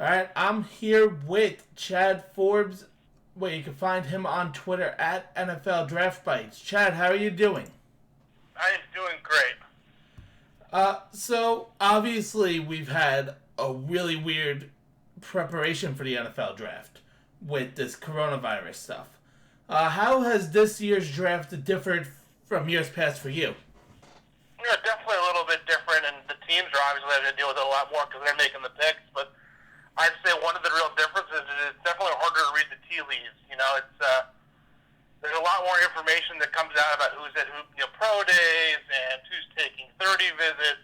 Alright, I'm here with Chad Forbes, where you can find him on Twitter at NFL Draft Bites. Chad, how are you doing? I'm doing great. So obviously we've had a really weird preparation for the NFL draft with this coronavirus stuff. How has this year's draft differed from years past for you? Definitely a little bit different, and the teams are obviously having to deal with it a lot more because they're making the picks. But I'd say one of the real differences is it's definitely harder to read the tea leaves. There's a lot more information that comes out about who's at pro days and who's taking 30 visits.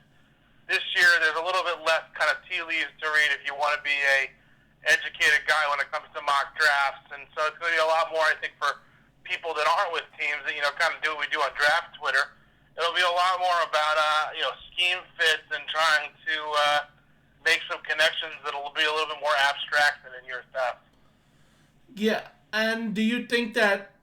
This year, there's a little bit less kind of tea leaves to read if you want to be a educated guy when it comes to mock drafts, and so it's going to be a lot more, I think, for people that aren't with teams that kind of do what we do on draft Twitter. It'll be a lot more about scheme fits and trying to make some connections that'll be a little bit more abstract than in years past. Yeah, and do you think that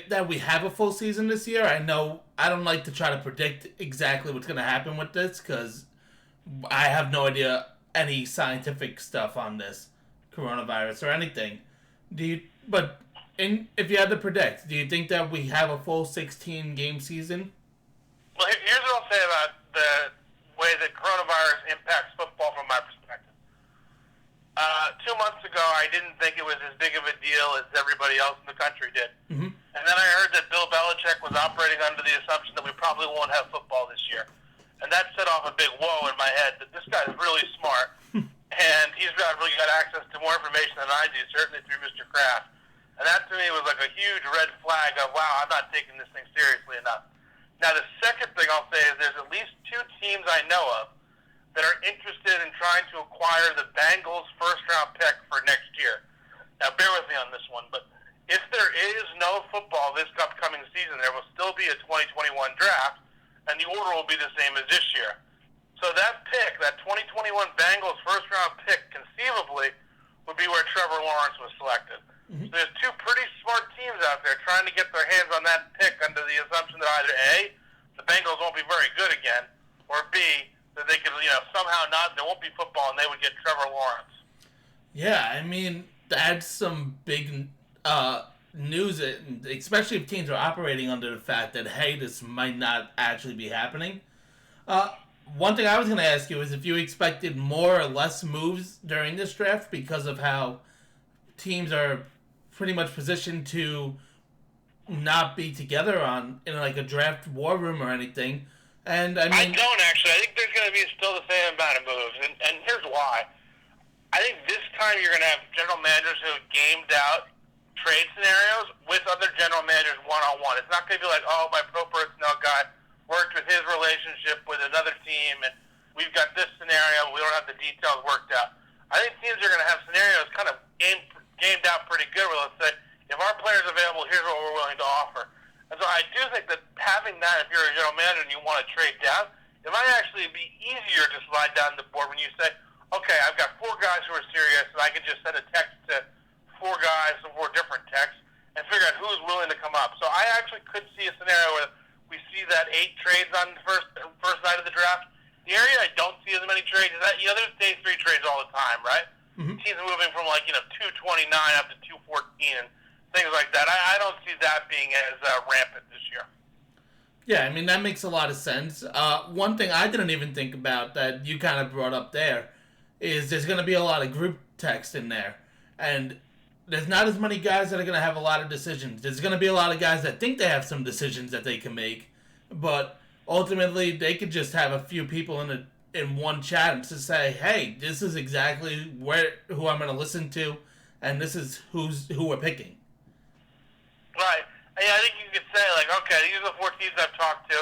that we have a full season this year? I know I don't like to try to predict exactly what's going to happen with this because I have no idea any scientific stuff on this coronavirus or anything. If you had to predict, do you think that we have a full 16 game season? Well, here's what I'll say about the way that coronavirus impacts football from my perspective. 2 months ago, I didn't think it was as big of a deal as everybody else in the country did. Mm-hmm. And then I heard that Bill Belichick was operating under the assumption that we probably won't have football this year. And that set off a big whoa in my head that this guy's really smart. And he's really got access to more information than I do, certainly through Mr. Kraft. And that to me was like a huge red flag of, wow, I'm not taking this thing seriously enough. Now, the second thing I'll say is there's at least 2 teams I know of that are interested in trying to acquire the Bengals' first-round pick for next year. Now, bear with me on this one, but if there is no football this upcoming season, there will still be a 2021 draft, and the order will be the same as this year. So that pick, that 2021 Bengals first-round pick, conceivably, would be where Trevor Lawrence was selected. Mm-hmm. So there's 2 pretty smart teams out there trying to get their hands on that pick under the assumption that either A, the Bengals won't be very good again, or B, that they could, somehow not, there won't be football and they would get Trevor Lawrence. Yeah, I mean, that's some big news, especially if teams are operating under the fact that, hey, this might not actually be happening. One thing I was going to ask you is if you expected more or less moves during this draft because of how teams are pretty much positioned to not be together in like a draft war room or anything. And I don't actually. I think there's going to be still the same amount of moves, and here's why. I think this time you're going to have general managers who have gamed out trade scenarios with other general managers one-on-one. It's not going to be like, oh, my pro personnel guy worked with his relationship with another team, and we've got this scenario, we don't have the details worked out. I think teams are going to have scenarios kind of gamed out pretty good where let's say, if our player's available, here's what we're willing to offer. And so I do think that having that, if you're a general manager and you want to trade down, it might actually be easier to slide down the board when you say, okay, I've got 4 guys who are serious, and I can just send a text to 4 guys, 4 different texts, and figure out who's willing to come up. So I actually could see a scenario where we see that 8 trades on the first night of the draft. The area I don't see as many trades is that, there's day 3 trades all the time, right? Mm-hmm. Teams are moving from 229 up to 214 and things like that. I don't see that being as rampant this year. Yeah, I mean, that makes a lot of sense. One thing I didn't even think about that you kind of brought up there is there's going to be a lot of group text in there. And there's not as many guys that are going to have a lot of decisions. There's going to be a lot of guys that think they have some decisions that they can make. But ultimately, they could just have a few people in one chat and just say, hey, this is exactly who I'm going to listen to, and this is who we're picking. Right. I think you could say, okay, these are the 4 teams I've talked to,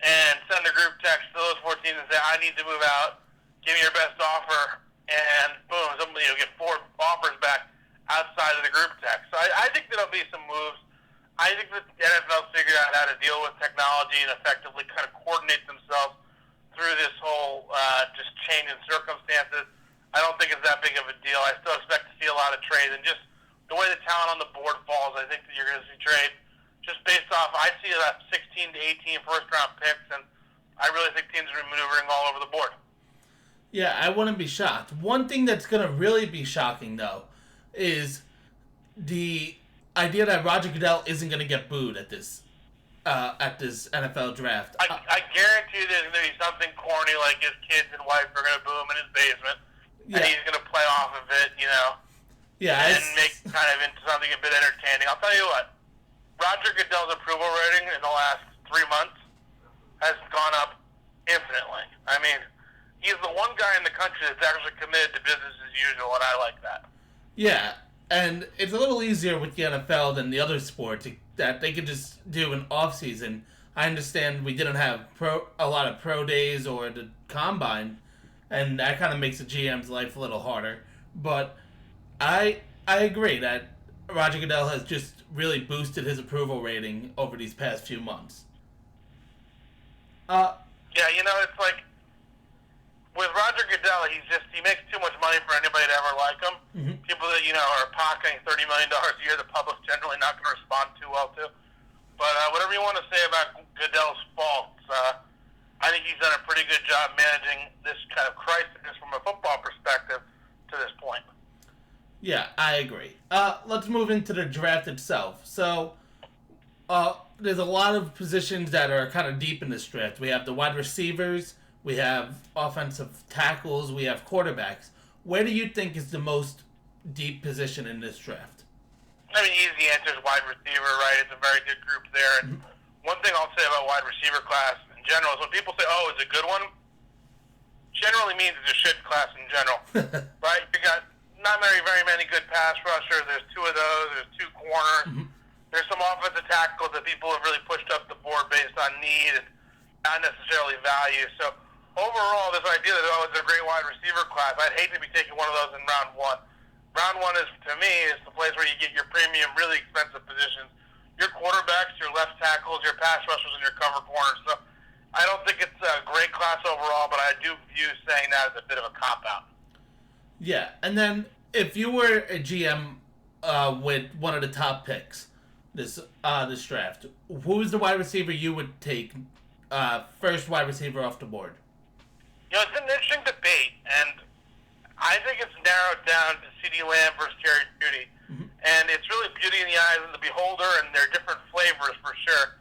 and send a group text to those 4 teams and say, I need to move out, give me your best offer, and boom, somebody will get 4 offers back outside of the group text. So I think there'll be some moves. I think that the NFL figured out how to deal with technology and effectively kind of coordinate themselves through this whole just change in circumstances. I don't think it's that big of a deal. I still expect to see a lot of trades, and just the way the talent on the board falls, I think that you're going to see trade just based off, I see that 16 to 18 first-round picks, and I really think teams are maneuvering all over the board. Yeah, I wouldn't be shocked. One thing that's gonna really be shocking though is the idea that Roger Goodell isn't gonna get booed at this NFL draft. I guarantee there's going to be something corny like his kids and wife are going to boo him in his basement, and Yeah, he's going to play off of it, yeah, and make kind of into something a bit entertaining. I'll tell you what, Roger Goodell's approval rating in the last 3 months has gone up infinitely. I mean, he's the one guy in the country that's actually committed to business as usual, and I like that. yeah, and it's a little easier with the NFL than the other sports that they could just do an off season. I understand we didn't have a lot of pro days or the combine, and that kind of makes the GM's life a little harder. But I agree that Roger Goodell has just really boosted his approval rating over these past few months. Uh, Yeah, it's like with Roger Goodell, he makes too much money for anybody to ever like him. mhm. People that are pocketing $30 million a year, the public's generally not going to respond too well to. But whatever you want to say about Goodell's faults, I think he's done a pretty good job managing this kind of crisis from a football perspective to this point. Yeah, I agree. Let's move into the draft itself. So, there's a lot of positions that are kind of deep in this draft. We have the wide receivers, we have offensive tackles, we have quarterbacks. Where do you think is the most deep position in this draft? I mean, easy answer is wide receiver, right? It's a very good group there. And one thing I'll say about wide receiver class in general is when people say, "Oh, it's a good one," generally means it's a shit class in general, right? You got not very many good pass rushers. There's two of those. There's two corners. Mhm. There's some offensive tackles that people have really pushed up the board based on need and not necessarily value. So overall, this idea that it's a great wide receiver class, I'd hate to be taking one of those in round one. Round one is, to me, is the place where you get your premium, really expensive positions. Your quarterbacks, your left tackles, your pass rushers, and your cover corners. So I don't think it's a great class overall, but I do view saying that as a bit of a cop-out. Yeah, and then if you were a GM with one of the top picks this draft, who is the wide receiver you would take first wide receiver off the board? It's an interesting debate, and I think it's narrowed down to CeeDee Lamb versus Jerry Jeudy. Mhm. And it's really beauty in the eyes of the beholder, and they're different flavors for sure.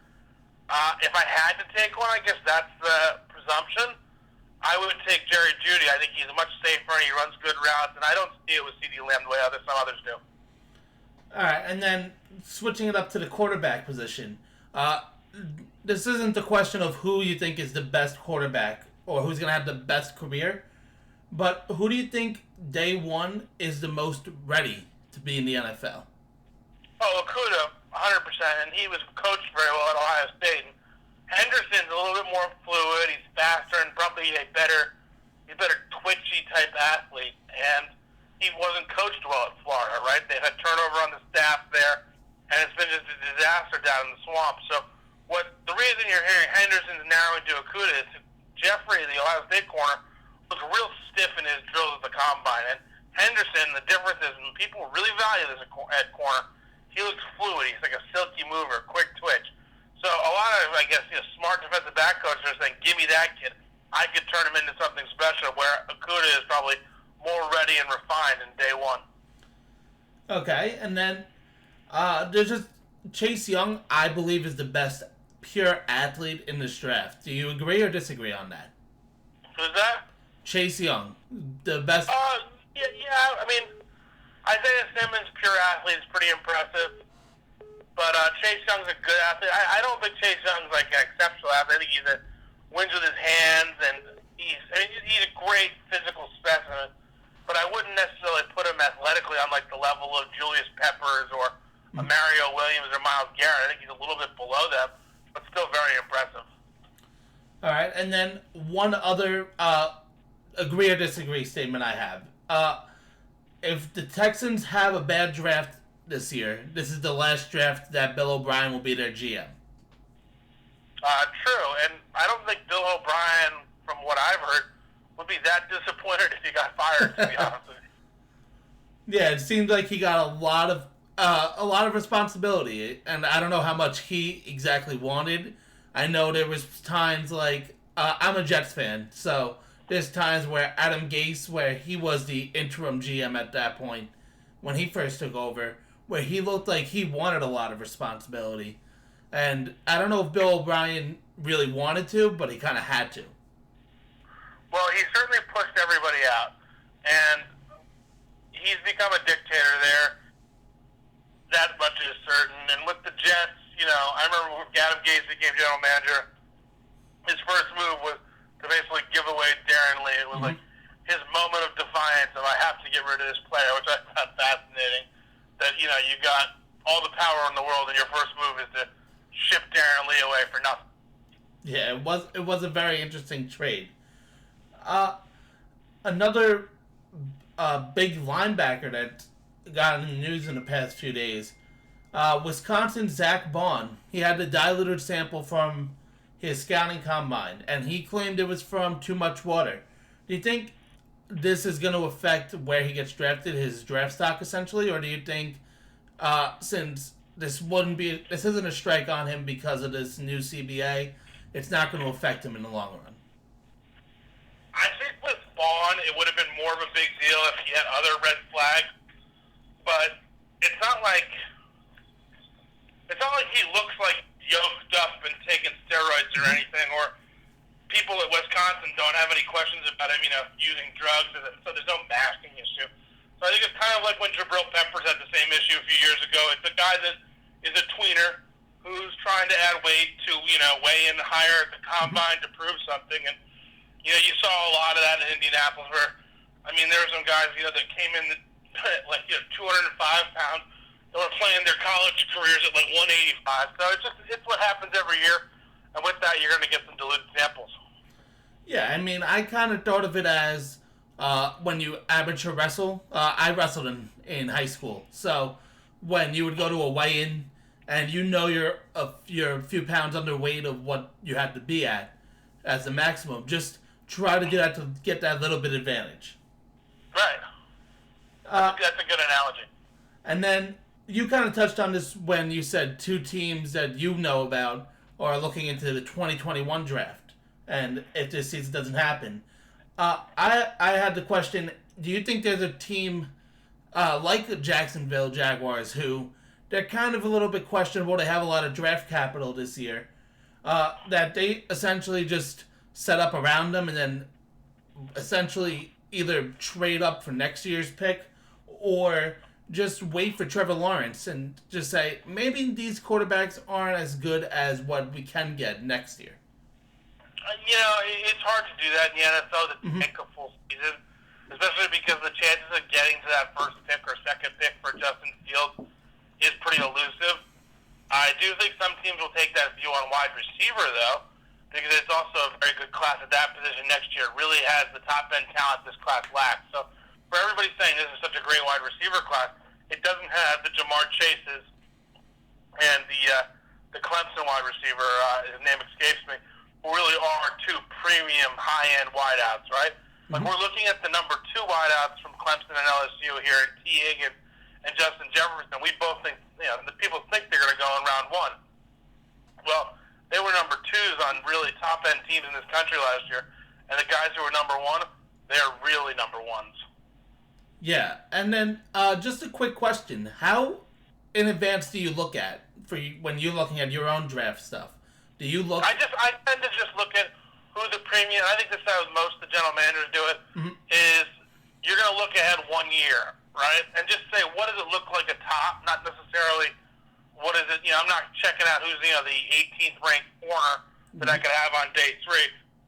If I had to take one, I guess that's the presumption. I would take Jerry Jeudy. I think he's much safer and he runs good routes, and I don't see it with CeeDee Lamb the way some others do. All right, and then switching it up to the quarterback position. This isn't the question of who you think is the best quarterback or who's going to have the best career, but who do you think day one is the most ready to be in the NFL? Oh, Okuda, 100%, and he was coached very well at Ohio State. And Henderson's a little bit more fluid. He's faster and probably a better twitchy type athlete. And he wasn't coached well at Florida, right? They've had turnover on the staff there, and it's been just a disaster down in the swamp. So the reason you're hearing Henderson's narrowing to Okuda is Jeffrey, the Ohio State corner, was real stiff in his drills at the combine. And Henderson, the difference is, and people really value this at corner, he looks fluid. He's like a silky mover, quick twitch. So a lot of, I guess, smart defensive back coaches are saying, give me that kid. I could turn him into something special, where Okuda is probably more ready and refined in day one. Okay, and then there's just Chase Young, I believe, is the best pure athlete in this draft. Do you agree or disagree on that? Who's that? Chase Young, the best. Yeah. I mean, Isaiah Simmons, pure athlete, is pretty impressive. But Chase Young's a good athlete. I don't think Chase Young's like an exceptional athlete. I think he's wins with his hands, and he's a great physical specimen. But I wouldn't necessarily put him athletically on like the level of Julius Peppers or Mario Williams or Myles Garrett. I think he's a little bit below them, but still very impressive. All right, and then one other agree or disagree statement I have. If the Texans have a bad draft this year, this is the last draft that Bill O'Brien will be their GM. True, and I don't think Bill O'Brien, from what I've heard, would be that disappointed if he got fired, to be honest with you. Yeah, it seems like he got a lot of responsibility, and I don't know how much he exactly wanted. I know there was times like I'm a Jets fan, so there's times where Adam Gase, where he was the interim GM at that point, when he first took over, where he looked like he wanted a lot of responsibility. And I don't know if Bill O'Brien really wanted to, but he kind of had to. Well, he certainly pushed everybody out, and he's become a dictator there. That much is certain. And with the Jets, I remember when Adam Gase became general manager, his first move was to basically give away Darren Lee. It was like his moment of defiance of I have to get rid of this player, which I found fascinating. That you got all the power in the world, and your first move is to ship Darren Lee away for nothing. Yeah, it was a very interesting trade. Another big linebacker that got in the news in the past few days, Wisconsin Zach Bond. He had the diluted sample from his scouting combine, and he claimed it was from too much water. Do you think this is going to affect where he gets drafted, his draft stock essentially, or do you think since this isn't a strike on him because of this new CBA, it's not going to affect him in the long run? I think with Vaughn, it would have been more of a big deal if he had other red flags, but it's not like he looks like yoked up and taking steroids or anything, or people at Wisconsin don't have any questions about him, using drugs, so there's no masking issue. So I think it's kind of like when Jabril Peppers had the same issue a few years ago. It's a guy that is a tweener who's trying to add weight to, weigh in higher at the combine to prove something, and you saw a lot of that in Indianapolis where, there were some guys, that came in like 205 pounds that were playing their college careers at like 185. So it's what happens every year. And with that, you're going to get some diluted samples. Yeah, I kind of thought of it as when you amateur wrestle. I wrestled in high school. So when you would go to a weigh-in and you're a few pounds underweight of what you had to be at as the maximum, just try to get that little bit advantage. Right. That's a good analogy. And then you kind of touched on this when you said two teams that you know about are looking into the 2021 draft. And if this season doesn't happen, I had the question: do you think there's a team like the Jacksonville Jaguars who they're kind of a little bit questionable? They have a lot of draft capital this year that they essentially just set up around them and then essentially either trade up for next year's pick or just wait for Trevor Lawrence and just say, maybe these quarterbacks aren't as good as what we can get next year? It's hard to do that in the NFL to take a full season, especially because the chances of getting to that first pick or second pick for Justin Fields is pretty elusive. I do think some teams will take that view on wide receiver, though, because it's also a very good class at that position next year. It really has the top-end talent this class lacks. So for everybody saying this is such a great wide receiver class, it doesn't have the Jamar Chases and the Clemson wide receiver, his name escapes me, who really are two premium high-end wideouts, right? Like we're looking at the number 2 wideouts from Clemson and LSU here, T. Higgins and Justin Jefferson. We both think, the people think they're going to go in round 1. Well, they were number 2s on really top-end teams in this country last year. And the guys who were number 1, they're really number 1s. Yeah, and then just a quick question. How in advance do you look at when you're looking at your own draft stuff? Do you look... I tend to just look at who the premium... I think this is how most of the general managers do it, is you're going to look ahead 1 year, right? And just say, what does it look like at top? Not necessarily... what is it? I'm not checking out who's the 18th ranked corner that I could have on day 3.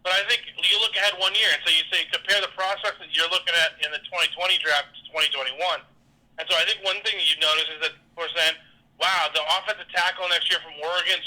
But I think you look ahead 1 year, and so you say compare the prospects that you're looking at in the 2020 draft to 2021. And so I think one thing that you notice is that we're saying, wow, the offensive tackle next year from Oregon,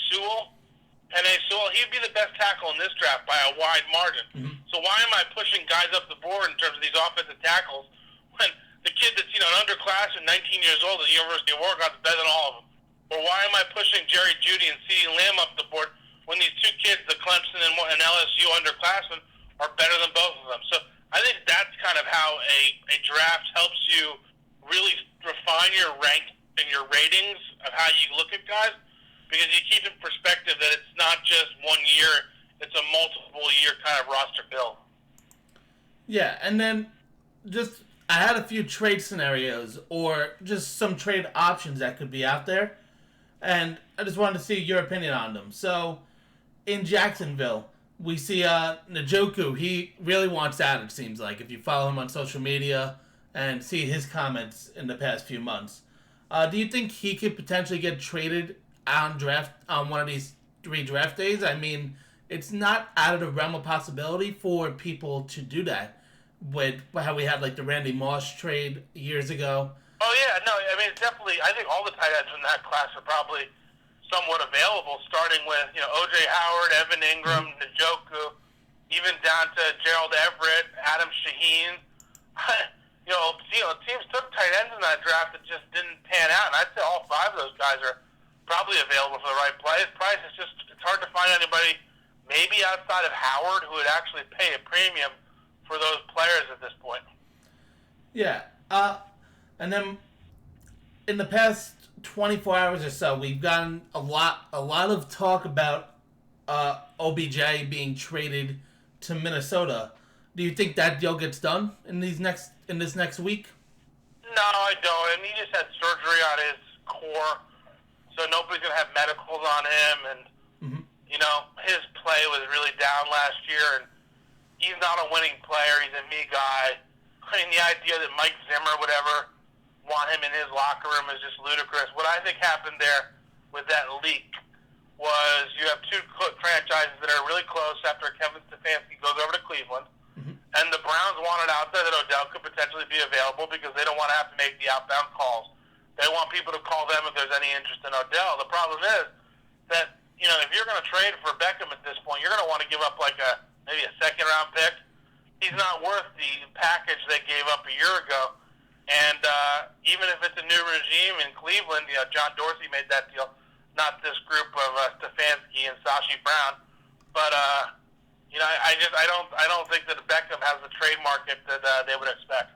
Penei Sewell, he'd be the best tackle in this draft by a wide margin. So why am I pushing guys up the board in terms of these offensive tackles when the kid that's an underclassman, 19 years old at the University of Oregon is better than all of them? Or why am I pushing Jerry Jeudy and CeeDee Lamb up the board when these two kids, the Clemson and LSU underclassmen, are better than both of them? So I think that's kind of how a draft helps you really refine your rank and your ratings of how you look at guys, because you keep in perspective that it's not just 1 year, it's a multiple year kind of roster build. Yeah, and then just I had a few trade scenarios or just some trade options that could be out there, and I just wanted to see your opinion on them. So in Jacksonville, we see Njoku. He really wants out. It seems like if you follow him on social media and see his comments in the past few months. Do you think he could potentially get traded on one of these 3 draft days? I mean, it's not out of the realm of possibility for people to do that. With how we had like the Randy Moss trade years ago. Oh yeah, no, I mean it's definitely. I think all the tight ends in that class are probably somewhat available, starting with O.J. Howard, Evan Ingram, Njoku, even down to Gerald Everett, Adam Shaheen. Teams took tight ends in that draft that just didn't pan out, and I'd say all 5 of those guys are probably available for the right price. It's hard to find anybody, maybe outside of Howard, who would actually pay a premium for those players at this point. Yeah. And then in the past 24 hours or so, we've gotten a lot of talk about OBJ being traded to Minnesota. Do you think that deal gets done in this next week? No, I don't. I mean, he just had surgery on his core, so nobody's gonna have medicals on him, and his play was really down last year, and he's not a winning player. He's a me guy. I mean, the idea that Mike Zimmer would ever want him in his locker room is just ludicrous. What I think happened there with that leak was you have 2 franchises that are really close after Kevin Stefanski goes over to Cleveland, and the Browns wanted out there that Odell could potentially be available because they don't want to have to make the outbound calls. They want people to call them if there's any interest in Odell. The problem is that, if you're going to trade for Beckham at this point, you're going to want to give up maybe a second-round pick. He's not worth the package they gave up a year ago. And even if it's a new regime in Cleveland, John Dorsey made that deal, not this group of Stefanski and Sashi Brown. But I don't think that Beckham has the trade market that they would expect.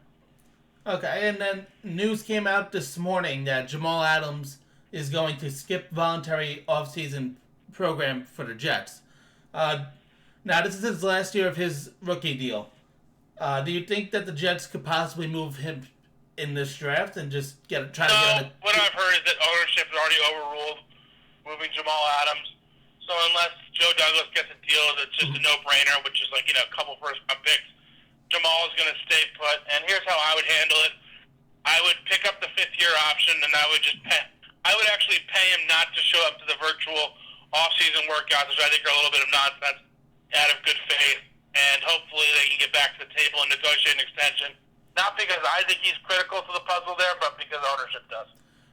Okay, and then news came out this morning that Jamal Adams is going to skip voluntary offseason program for the Jets. Now, this is his last year of his rookie deal. Do you think that the Jets could possibly move him in this draft and just try to get him? What I've heard is that ownership has already overruled moving Jamal Adams. So unless Joe Douglas gets a deal that's just a no-brainer, which is a couple first-round picks, Jamal is going to stay put. And here's how I would handle it. I would pick up the 5th-year option, and I would actually pay him not to show up to the virtual off-season workouts, which I think are a little bit of nonsense, out of good faith. And hopefully they can get back to the table and negotiate an extension. Not because I think he's critical to the puzzle there, but because ownership does.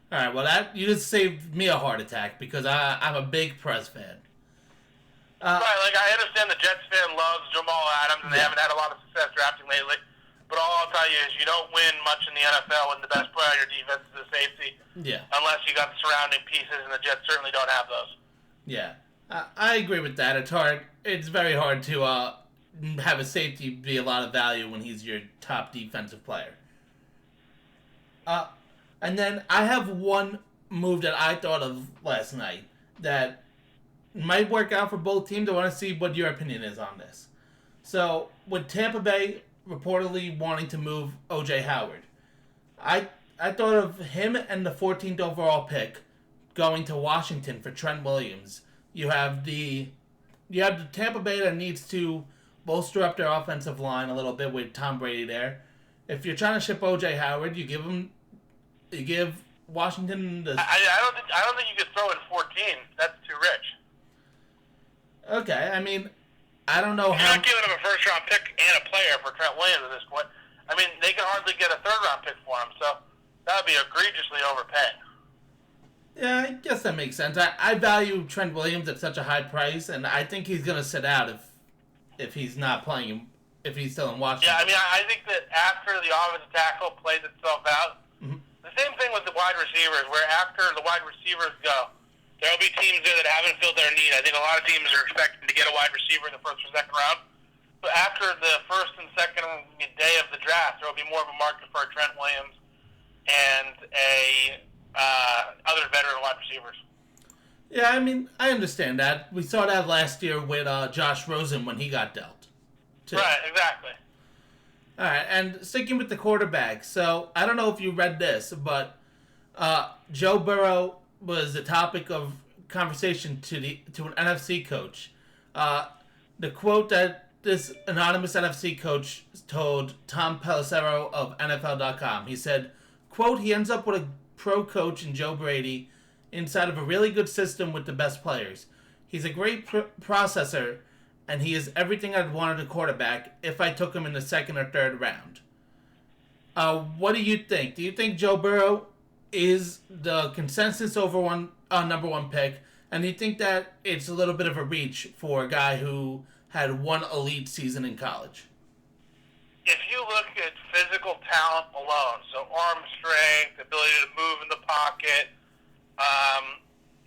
All right, well, you just saved me a heart attack because I'm a big Prez fan. Right, I understand the Jets fan loves Jamal Adams, and they haven't had a lot of success drafting lately. But all I'll tell you is you don't win much in the NFL when the best player on your defense is a safety. Yeah. Unless you got the surrounding pieces, and the Jets certainly don't have those. Yeah, I agree with that. It's hard. It's very hard to have a safety be a lot of value when he's your top defensive player. And then I have one move that I thought of last night that might work out for both teams. I want to see what your opinion is on this. So, with Tampa Bay reportedly wanting to move O.J. Howard, I thought of him and the 14th overall pick going to Washington for Trent Williams. You have the Tampa Bay that needs to bolster up their offensive line a little bit with Tom Brady there. If you're trying to ship O.J. Howard, you give Washington the... I don't think you could throw in 14. That's too rich. Okay, I mean, I don't know how... You're not giving them a first-round pick and a player for Trent Williams at this point. I mean, they can hardly get a third-round pick for him, so that would be egregiously overpaying. Yeah, I guess that makes sense. I value Trent Williams at such a high price, and I think he's going to sit out if he's not playing, if he's still in Washington. Yeah, I mean, I think that after the offensive tackle plays itself out, the same thing with the wide receivers, where after the wide receivers go, there will be teams there that haven't filled their need. I think a lot of teams are expecting to get a wide receiver in the first or second round. But after the first and second day of the draft, there will be more of a market for Trent Williams and other veteran wide receivers. Yeah, I mean, I understand that. We saw that last year with Josh Rosen when he got dealt, too. Right, exactly. All right, and sticking with the quarterback. So I don't know if you read this, but Joe Burrow was the topic of conversation to an NFC coach. Uh, the quote that this anonymous NFC coach told Tom Pelissero of NFL.com. He said, "Quote: He ends up with a pro coach in Joe Brady inside of a really good system with the best players. He's a great processor, and he is everything I'd wanted a quarterback if I took him in the second or third round." What do you think? Do you think Joe Burrow is the consensus number one pick, and do you think that it's a little bit of a reach for a guy who had one elite season in college? If you look at physical talent alone, so arm strength, ability to move in the pocket,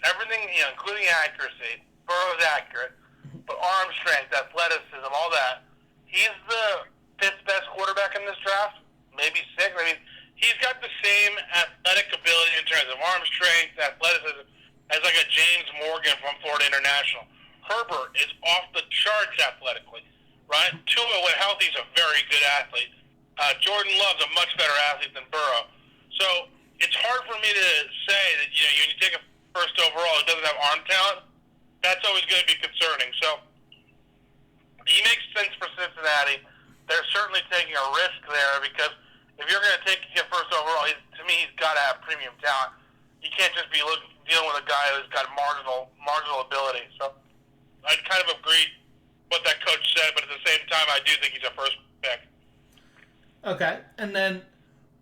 everything, including accuracy, Burrow's accurate, but arm strength, athleticism, all that, he's the fifth best quarterback in this draft, maybe sixth. I mean, he's got the same athletic ability in terms of arm strength, athleticism, as like a James Morgan from Florida International. Herbert is off the charts athletically, right? Tua, when healthy, is a very good athlete. Jordan Love's a much better athlete than Burrow. So it's hard for me to say that, when you take a first overall who doesn't have arm talent, that's always going to be concerning. So he makes sense for Cincinnati. They're certainly taking a risk there because if you're going to take him first overall, to me, he's got to have premium talent. You can't just be dealing with a guy who's got marginal ability. So I kind of agree what that coach said, but at the same time, I do think he's a first pick. Okay, and then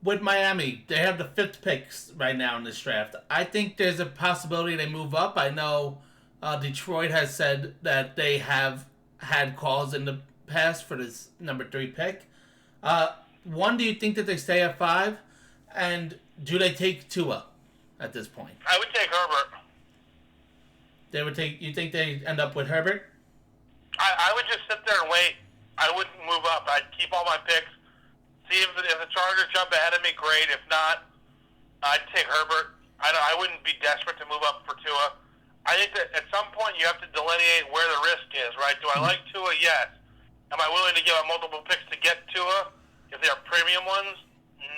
with Miami, they have the fifth picks right now in this draft. I think there's a possibility they move up. I know Detroit has said that they have had calls in the past for this number 3 pick. One, do you think that they stay at 5? And do they take Tua at this point? I would take Herbert. You think they end up with Herbert? I would just sit there and wait. I wouldn't move up. I'd keep all my picks. See if the Chargers jump ahead of me, great. If not, I'd take Herbert. I wouldn't be desperate to move up for Tua. I think that at some point you have to delineate where the risk is, right? Do I like Tua? Yes. Am I willing to give up multiple picks to get Tua? If they are premium ones,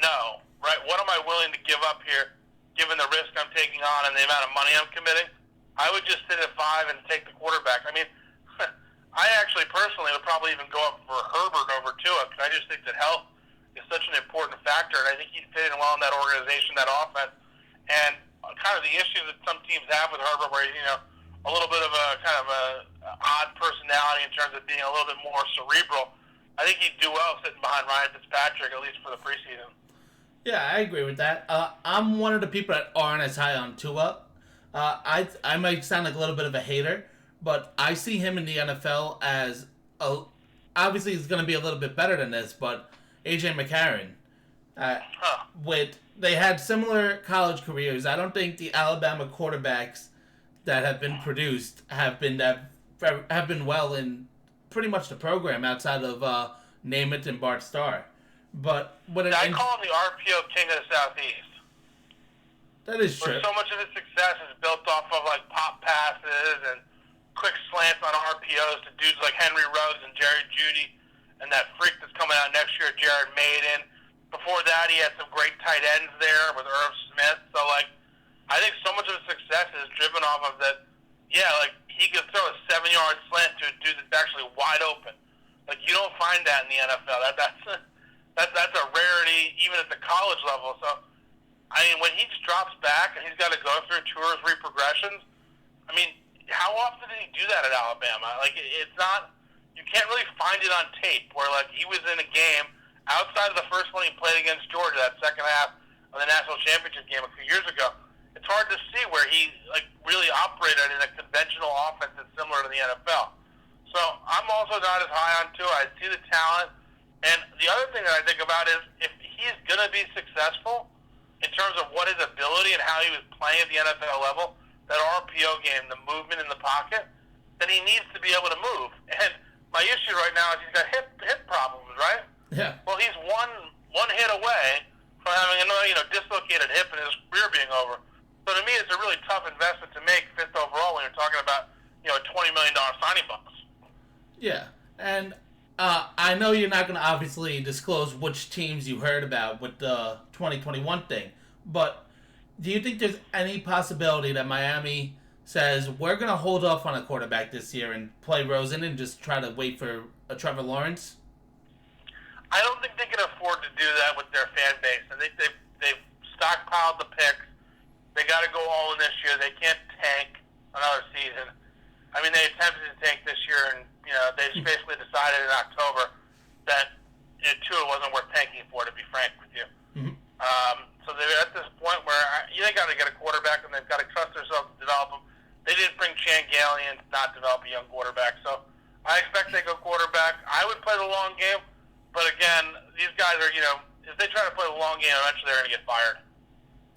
no. Right? What am I willing to give up here, given the risk I'm taking on and the amount of money I'm committing? I would just sit at 5 and take the quarterback. I mean, I actually personally would probably even go up for Herbert over Tua because I just think that health is such an important factor, and I think he'd fit in well in that organization, that offense. And kind of the issue that some teams have with Herbert, where he's a little bit of a kind of a odd personality in terms of being a little bit more cerebral. I think he'd do well sitting behind Ryan Fitzpatrick, at least for the preseason. Yeah, I agree with that. I'm one of the people that aren't as high on Tua. I might sound like a little bit of a hater, but I see him in the NFL as obviously he's going to be a little bit better than this, but AJ McCarron. They had similar college careers. I don't think the Alabama quarterbacks that have been produced have been well in pretty much the program outside of Namath and Bart Starr. But I call him the RPO king of the Southeast. That is true. Where so much of his success is built off of like pop passes and quick slants on RPOs to dudes like Henry Ruggs and Jerry Jeudy, and that freak that's coming out next year, Jared Maiden. Before that, he had some great tight ends there with Irv Smith. So, I think so much of his success is driven off of that. Yeah, he could throw a 7-yard slant to a dude that's actually wide open. You don't find that in the NFL. That's a rarity even at the college level. So, when he just drops back and he's got to go through 2 or 3 progressions, how often did he do that at Alabama? It's not. You can't really find it on tape where he was in a game outside of the first one he played against Georgia, that second half of the national championship game a few years ago. It's hard to see where he really operated in a conventional offense that's similar to the NFL. So I'm also not as high on Tua. I see the talent, and the other thing that I think about is if he's going to be successful in terms of what his ability and how he was playing at the NFL level, that RPO game, the movement in the pocket, then he needs to be able to move. And my issue right now is he's got hip problems, right? Yeah. Well, he's one hit away from having another, dislocated hip and his career being over. So to me, it's a really tough investment to make 5th overall when you're talking about, a $20 million signing bonus. Yeah, and I know you're not going to obviously disclose which teams you heard about with the 2021 thing, but do you think there's any possibility that Miami says we're going to hold off on a quarterback this year and play Rosen and just try to wait for a Trevor Lawrence? I don't think they can afford to do that with their fan base. I think they've stockpiled the picks. They got to go all in this year. They can't tank another season. I mean, they attempted to tank this year, and they basically decided in October that Tua wasn't worth tanking for. To be frank with you, Mm-hmm. so they're at this point where they got to get a quarterback, and they've got to trust themselves to develop him. They didn't bring Chan Gailey in to not develop a young quarterback, so I expect they go quarterback. I would play the long game, but again, these guys are if they try to play the long game, eventually they're going to get fired.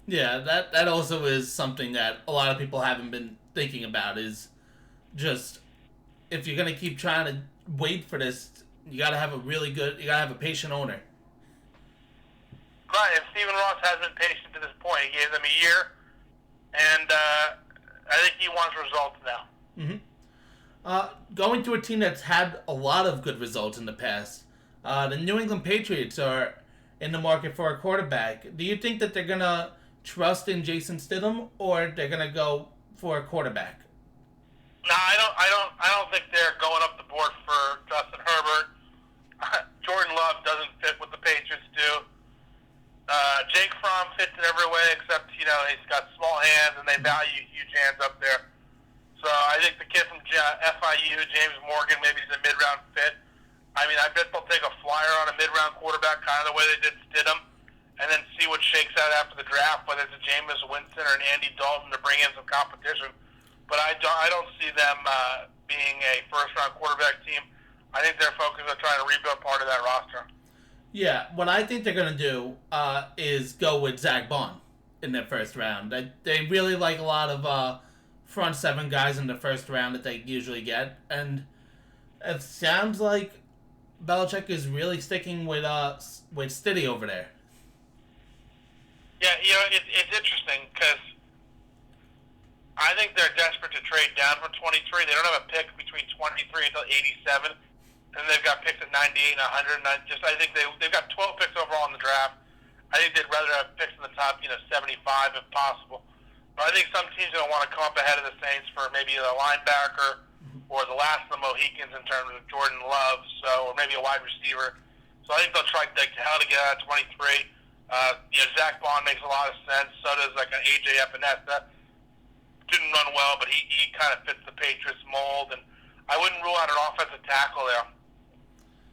Yeah, that also is something that a lot of people haven't been thinking about is just if you're going to keep trying to wait for this, you got to have a patient owner. Right, and Stephen Ross has been patient to this point. He gave them a year, and I think he wants results now. Going to a team that's had a lot of good results in the past, the New England Patriots are in the market for a quarterback. Do you think that they're going to trust in Jason Stidham, or they're going to go for a quarterback? No, I don't think they're going up the board for Justin Herbert. Jordan Love doesn't fit what the Patriots do. Jake Fromm fits in every way except he's got small hands and they value huge hands up there. So I think the kid from FIU, James Morgan, maybe he's a mid-round fit. I mean, I bet they'll take a flyer on a mid-round quarterback, kind of the way they did Stidham, and then see what shakes out after the draft, whether it's a Jameis Winston or an Andy Dalton to bring in some competition. But I don't see them being a first-round quarterback team. I think they're focused on trying to rebuild part of that roster. Yeah, what I think they're going to do is go with Zach Bond in their first round. They really like a lot of front seven guys in the first round that they usually get. And it sounds like Belichick is really sticking with Stiddy over there. Yeah, it's interesting because I think they're desperate to trade down from 23. They don't have a pick between 23 until 87. And they've got picks at 98 and 100. And I think they've got 12 picks overall in the draft. I think they'd rather have picks in the top, 75 if possible. But I think some teams are going to want to come up ahead of the Saints for maybe a linebacker or the last of the Mohicans in terms of Jordan Love, or maybe a wide receiver. So I think they'll try like hell to get out of 23. Zach Bond makes a lot of sense. So does like an AJ Epinesa. Didn't run well, but he kind of fits the Patriots mold. And I wouldn't rule out an offensive tackle there.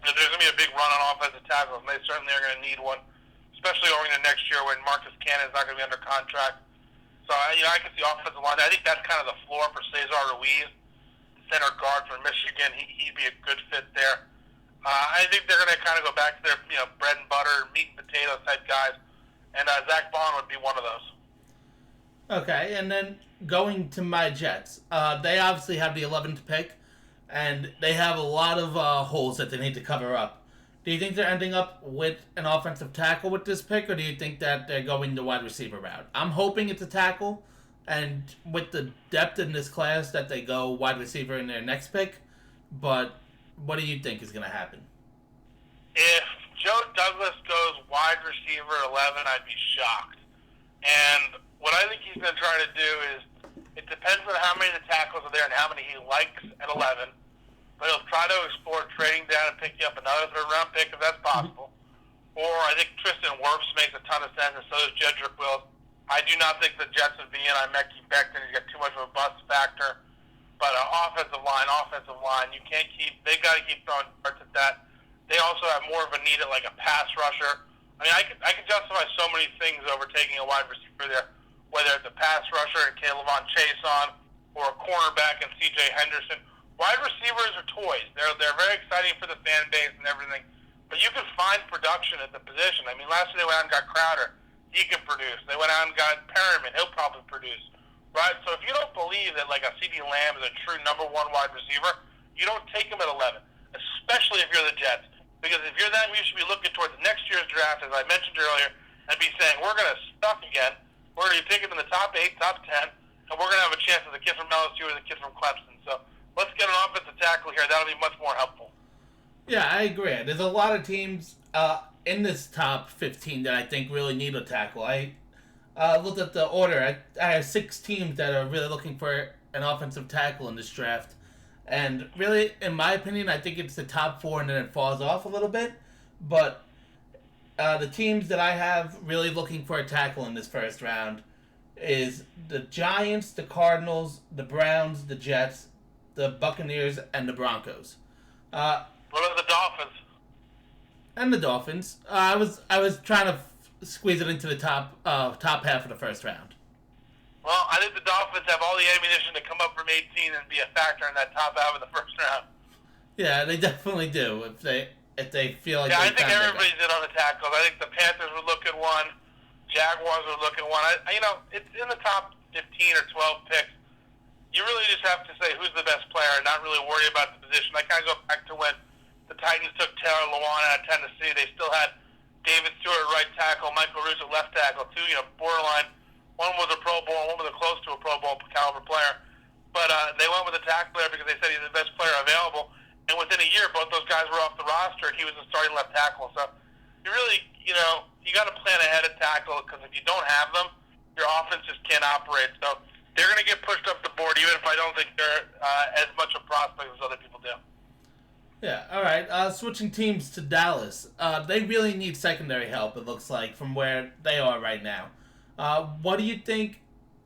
There's going to be a big run on offensive tackles, and they certainly are going to need one, especially going into next year when Marcus Cannon is not going to be under contract. So, I can see offensive line. I think that's kind of the floor for Cesar Ruiz, center guard from Michigan. He'd be a good fit there. I think they're going to kind of go back to their bread and butter, meat and potatoes type guys, and Zach Bond would be one of those. Okay, and then going to my Jets, they obviously have the 11th pick. And they have a lot of holes that they need to cover up. Do you think they're ending up with an offensive tackle with this pick, or do you think that they're going the wide receiver route? I'm hoping it's a tackle, and with the depth in this class, that they go wide receiver in their next pick. But what do you think is going to happen? If Joe Douglas goes wide receiver 11, I'd be shocked. And what I think he's going to try to do is, it depends on how many of the tackles are there and how many he likes at 11. But he'll try to explore trading down and picking up another third-round pick if that's possible. Or I think Tristan Wirfs makes a ton of sense, and so does Jedrick Wills. I do not think the Jets would be in on Mekhi Becton. He's got too much of a bust factor. But offensive line, you can't keep. They've got to keep throwing darts at that. They also have more of a need at like a pass rusher. I mean, I could justify so many things over taking a wide receiver there, whether it's a pass rusher and Caleb Chase on, or a cornerback and C.J. Henderson. Wide receivers are toys. They're very exciting for the fan base and everything. But you can find production at the position. I mean, last year they went out and got Crowder. He can produce. They went out and got Perriman. He'll probably produce. Right? So if you don't believe that like a C.D. Lamb is a true number one wide receiver, you don't take him at 11, especially if you're the Jets. Because if you're them, you should be looking towards next year's draft, as I mentioned earlier, and be saying, we're going to suck again. We're going to pick him in the top 8, top 10, and we're going to have a chance as a kid from LSU or the kid from Clemson. So let's get an offensive tackle here. That'll be much more helpful. Yeah, I agree. There's a lot of teams in this top 15 that I think really need a tackle. I looked at the order. I have 6 teams that are really looking for an offensive tackle in this draft. And really, in my opinion, I think it's the top 4 and then it falls off a little bit. But the teams that I have really looking for a tackle in this first round is the Giants, the Cardinals, the Browns, the Jets, the Buccaneers, and the Broncos. Uh, What about the Dolphins? and the Dolphins. I was trying to squeeze it into the top half of the first round. Well, I think the Dolphins have all the ammunition to come up from 18 and be a factor in that top half of the first round. Yeah, they definitely do if they feel like Yeah, they I think found their everybody's in on the tackles. I think the Panthers would look at one. Jaguars would look at one. It's in the top 15 or 12 picks. You really just have to say who's the best player and not really worry about the position. I kind of go back to when the Titans took Taylor Lewan out of Tennessee. They still had David Stewart right tackle, Michael Russo left tackle, two, borderline. One was a Pro Bowl, one was a close to a Pro Bowl caliber player. But they went with a tackle player because they said he's the best player available. And within a year, both those guys were off the roster, and he was the starting left tackle. So you really, you got to plan ahead at tackle because if you don't have them, your offense just can't operate. So they're going to get pushed up the board, even if I don't think they're as much a prospect as other people do. Yeah, all right. Switching teams to Dallas. They really need secondary help, it looks like, from where they are right now. What do you think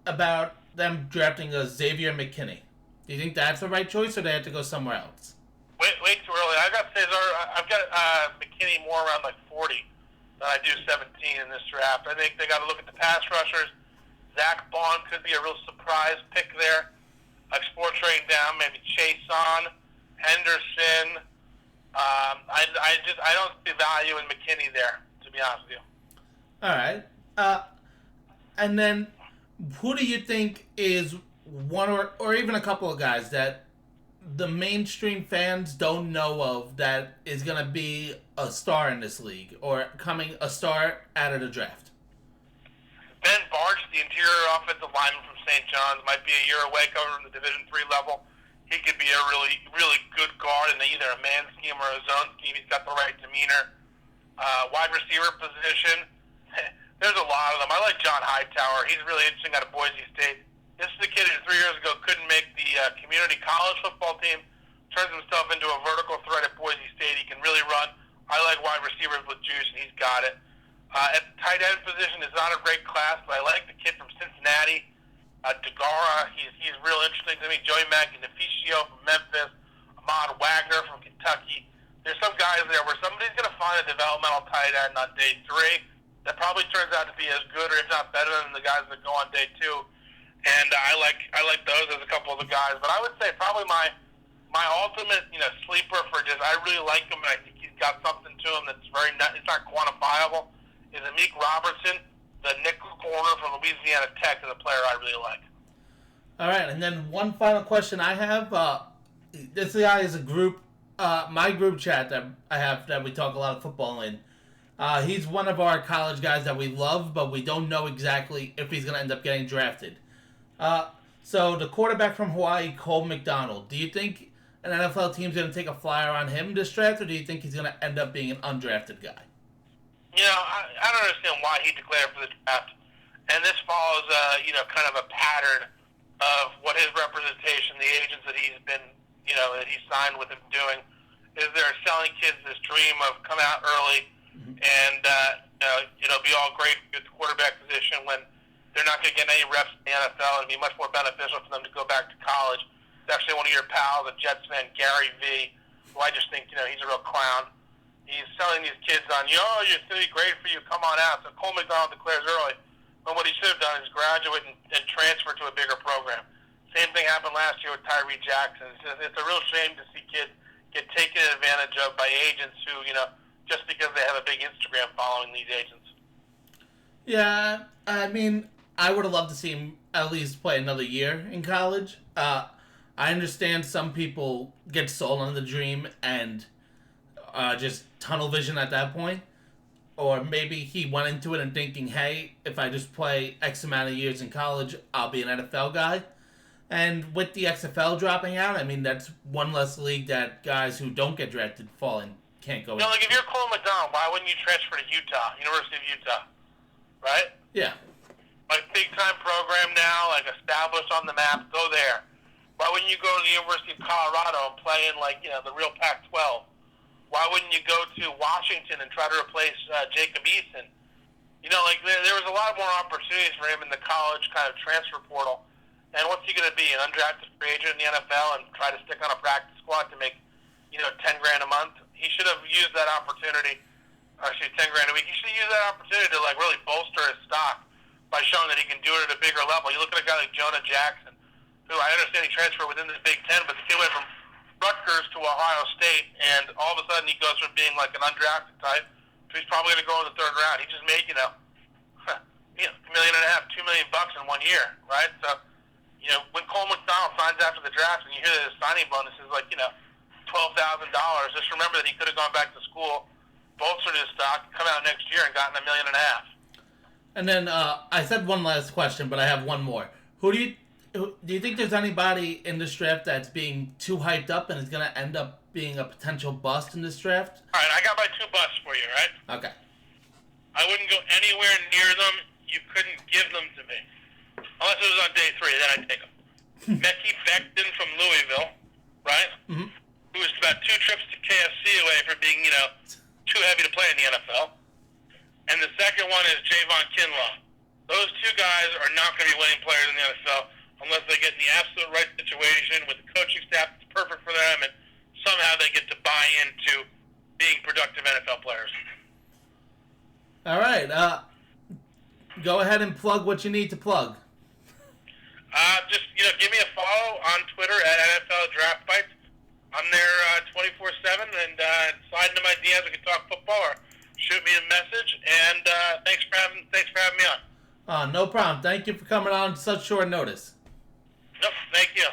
about them drafting a Xavier McKinney? Do you think that's the right choice, or they have to go somewhere else? Way too early. I've got McKinney more around like 40 than I do 17 in this draft. I think they got to look at the pass rushers. Zach Bond could be a real surprise pick there. Explore trading down, maybe Chase on, Henderson. I don't see value in McKinney there, to be honest with you. All right. And then, who do you think is one or even a couple of guys that the mainstream fans don't know of that is going to be a star in this league or coming a star out of the draft? Ben Barch, the interior offensive lineman from St. John's, might be a year away covering the Division III level. He could be a really, really good guard in either a man scheme or a zone scheme. He's got the right demeanor. Wide receiver position, there's a lot of them. I like John Hightower. He's really interesting out of Boise State. This is the kid who 3 years ago couldn't make the community college football team, turns himself into a vertical threat at Boise State. He can really run. I like wide receivers with juice, and he's got it. At the tight end position, it's not a great class, but I like the kid from Cincinnati, DeGara. He's real interesting to me. Joey Magnificio from Memphis, Ahmad Wagner from Kentucky. There's some guys there where somebody's going to find a developmental tight end on day 3 that probably turns out to be as good or if not better than the guys that go on day 2. And I like those as a couple of the guys. But I would say probably my ultimate sleeper for just I really like him and I think he's got something to him that's it's not quantifiable is Amik Robertson, the nickel corner from Louisiana Tech, is a player I really like. All right, and then one final question I have. This guy is a group, my group chat that I have that we talk a lot of football in. He's one of our college guys that we love, but we don't know exactly if he's going to end up getting drafted. So the quarterback from Hawaii, Cole McDonald, do you think an NFL team's going to take a flyer on him this draft, or do you think he's going to end up being an undrafted guy? I don't understand why he declared for the draft. And this follows, kind of a pattern of what his representation, the agents that he's been, that he's signed with him doing, is they're selling kids this dream of come out early and, be all great at the quarterback position when they're not going to get any reps in the NFL and be much more beneficial for them to go back to college. It's actually one of your pals, a Jets fan, Gary V., who I just think, he's a real clown. He's selling these kids on, it's going to be great for you, come on out. So Cole McDonald declares early. But what he should have done is graduate and transfer to a bigger program. Same thing happened last year with Tyree Jackson. It's a real shame to see kids get taken advantage of by agents who, just because they have a big Instagram following these agents. Yeah, I mean, I would have loved to see him at least play another year in college. I understand some people get sold on the dream and just tunnel vision at that point. Or maybe he went into it and thinking, hey, if I just play X amount of years in college, I'll be an NFL guy. And with the XFL dropping out, I mean, that's one less league that guys who don't get drafted fall in. can't go. You know, like if you're Cole McDonald, why wouldn't you transfer to Utah, University of Utah, right? Yeah. Like big time program now, like established on the map. Go there. Why wouldn't you go to the University of Colorado and play in like the real Pac-12? Why wouldn't you go to Washington and try to replace Jacob Eason? You know, like there was a lot more opportunities for him in the college kind of transfer portal. And what's he going to be, an undrafted free agent in the NFL and try to stick on a practice squad to make, $10 grand a month? He should have used that opportunity, actually $10 grand a week. He should have used that opportunity to like really bolster his stock by showing that he can do it at a bigger level. You look at a guy like Jonah Jackson, who I understand he transferred within the Big Ten, but the kid went from Rutgers to Ohio State, and all of a sudden he goes from being like an undrafted type to he's probably going to go in the third round. He just made, $1.5 million, $2 million in 1 year, right? So, when Cole McDonald signs after the draft and you hear that his signing bonus is like, $12,000, just remember that he could have gone back to school, bolstered his stock, come out next year and gotten $1.5 million. And then I said one last question, but I have one more. Do you think there's anybody in this draft that's being too hyped up and is going to end up being a potential bust in this draft? All right, I got my 2 busts for you, right? Okay. I wouldn't go anywhere near them. You couldn't give them to me. Unless it was on day 3, then I'd take them. Mekhi Becton from Louisville, right? Mm-hmm. Who was about 2 trips to KFC away from being, too heavy to play in the NFL. And the second one is Javon Kinlaw. Those 2 guys are not going to be winning players in the NFL unless they get in the absolute right situation with the coaching staff that's perfect for them and somehow they get to buy into being productive NFL players. All right. Go ahead and plug what you need to plug. Just, give me a follow on Twitter at NFL Draft Bites. I'm there 24/7 and slide into my DMs. We can talk football or shoot me a message. And thanks for having me on. No problem. Thank you for coming on such short notice. Nope, thank you.